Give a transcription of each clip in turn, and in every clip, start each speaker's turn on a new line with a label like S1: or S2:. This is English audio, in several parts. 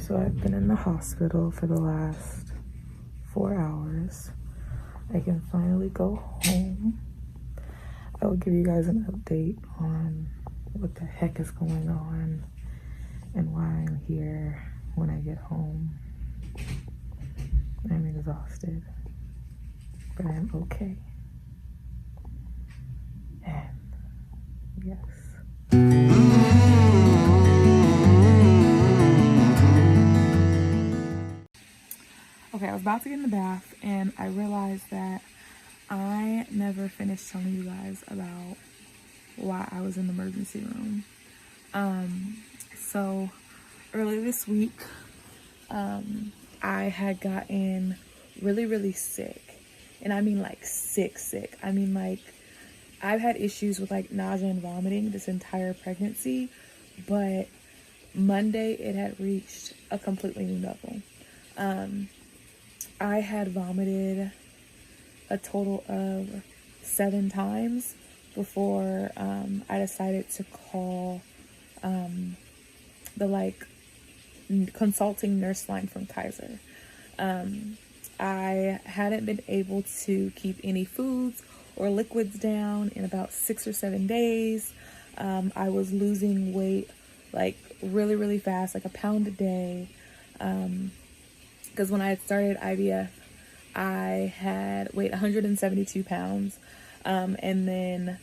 S1: So I've been in the hospital for the last 4 hours. I can finally go home. I will give you guys an update on what the heck is going on and why I'm here when I get home. I'm exhausted, but I'm okay. And yes. Okay, I was about to get in the bath and I realized that I never finished telling you guys about why I was in the emergency room. So earlier this week, I had gotten really sick. And I mean like sick. I mean like I've had issues with like nausea and vomiting this entire pregnancy, but Monday it had reached a completely new level. I had vomited a total of 7 times before I decided to call the like consulting nurse line from Kaiser. I hadn't been able to keep any foods or liquids down in about 6 or 7 days. I was losing weight like really fast, like a pound a day. Because when I had started IVF, I had weighed 172 pounds. And then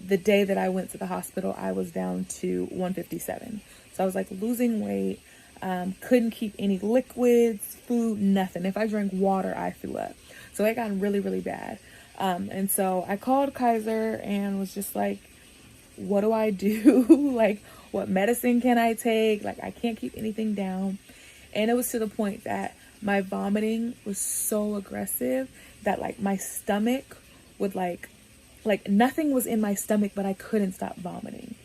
S1: the day that I went to the hospital, I was down to 157. So I was like losing weight, couldn't keep any liquids, food, nothing. If I drank water, I threw up. So it got really bad. And so I called Kaiser and was just like, what do I do? Like, what medicine can I take? Like, I can't keep anything down. And it was to the point that my vomiting was so aggressive that like my stomach would like nothing was in my stomach, but I couldn't stop vomiting.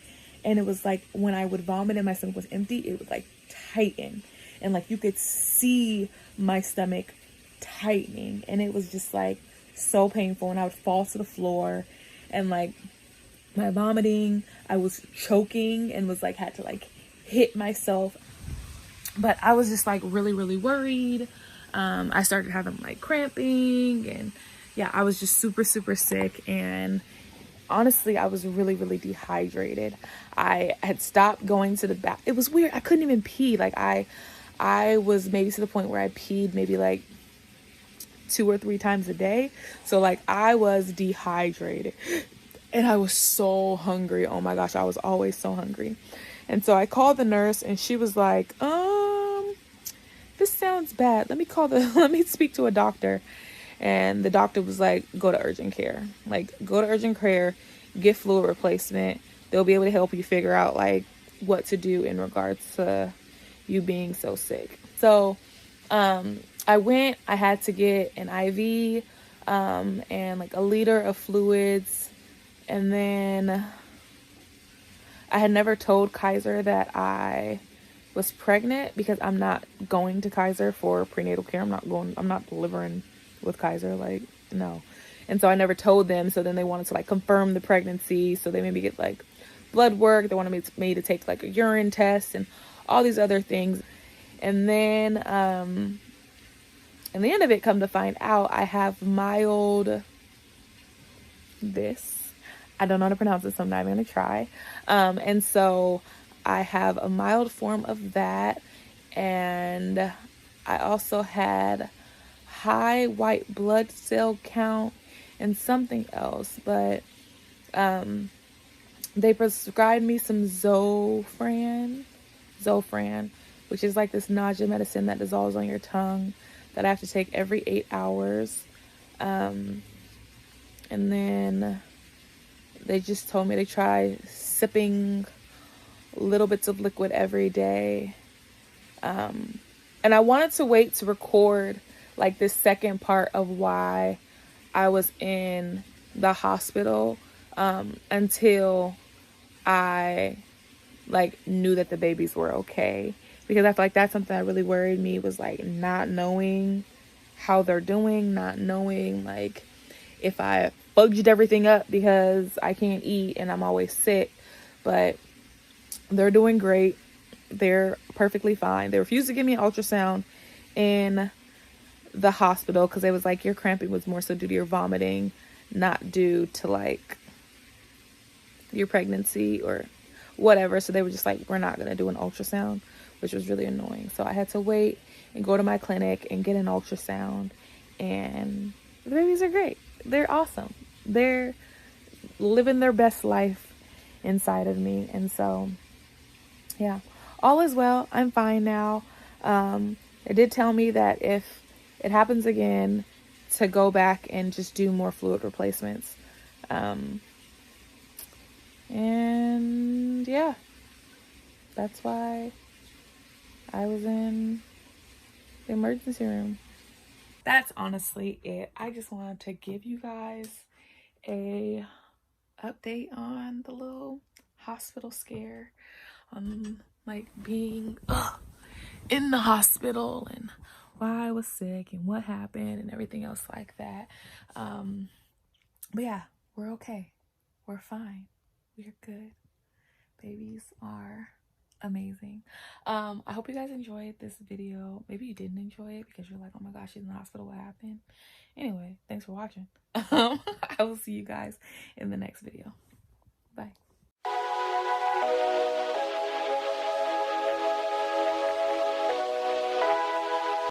S1: And it was like when I would vomit and my stomach was empty, it would like tighten. And like you could see my stomach tightening. And it was just like so painful. And I would fall to the floor and like my vomiting, I was choking and was like had to like hit myself. But I was just like really worried. I started having like cramping and yeah, I was just super sick. And honestly, I was really dehydrated. I had stopped going to the bath. It was weird. I couldn't even pee. Like I was maybe to the point where I peed maybe like 2 or 3 times a day. So like I was dehydrated and I was so hungry. Oh my gosh, I was always so hungry. And so I called the nurse and she was like, this sounds bad. Let me speak to a doctor. And the doctor was like, go to urgent care. Like, go to urgent care, get fluid replacement. They'll be able to help you figure out like what to do in regards to you being so sick. So I went, I had to get an IV and like a liter of fluids. And then I had never told Kaiser that I was pregnant because I'm not going to Kaiser for prenatal care. I'm not delivering with Kaiser, like, no. And so I never told them. So then they wanted to like confirm the pregnancy. So they made me get like blood work. They wanted me to take like a urine test and all these other things. And then in the end of it, come to find out, I have mild I don't know how to pronounce it, so I'm not even gonna try. And so I have a mild form of that, and I also had high white blood cell count and something else, but they prescribed me some Zofran, which is like this nausea medicine that dissolves on your tongue that I have to take every 8 hours. And then they just told me to try sipping little bits of liquid every day. And I wanted to wait to record like this second part of why I was in the hospital until I like knew that the babies were okay, because I feel like that's something that really worried me, was like not knowing how they're doing, not knowing like if I fudged everything up because I can't eat and I'm always sick. But they're doing great. They're perfectly fine. They refused to give me an ultrasound in the hospital because they was like, your cramping was more so due to your vomiting, not due to like your pregnancy or whatever. So they were just like, we're not going to do an ultrasound, which was really annoying. So I had to wait and go to my clinic and get an ultrasound. And the babies are great. They're awesome. They're living their best life inside of me. And so, yeah, all is well. I'm fine now. It did tell me that if it happens again, to go back and just do more fluid replacements. And yeah, that's why I was in the emergency room. That's honestly it. I just wanted to give you guys a update on the little hospital scare, on like being in the hospital and why I was sick and what happened and everything else like that. But yeah, we're okay. We're fine. We're good. Babies are amazing. I hope you guys enjoyed this video. Maybe you didn't enjoy it because you're like, oh my gosh, she's in the hospital, what happened? Anyway, thanks for watching. I will see you guys in the next video. Bye.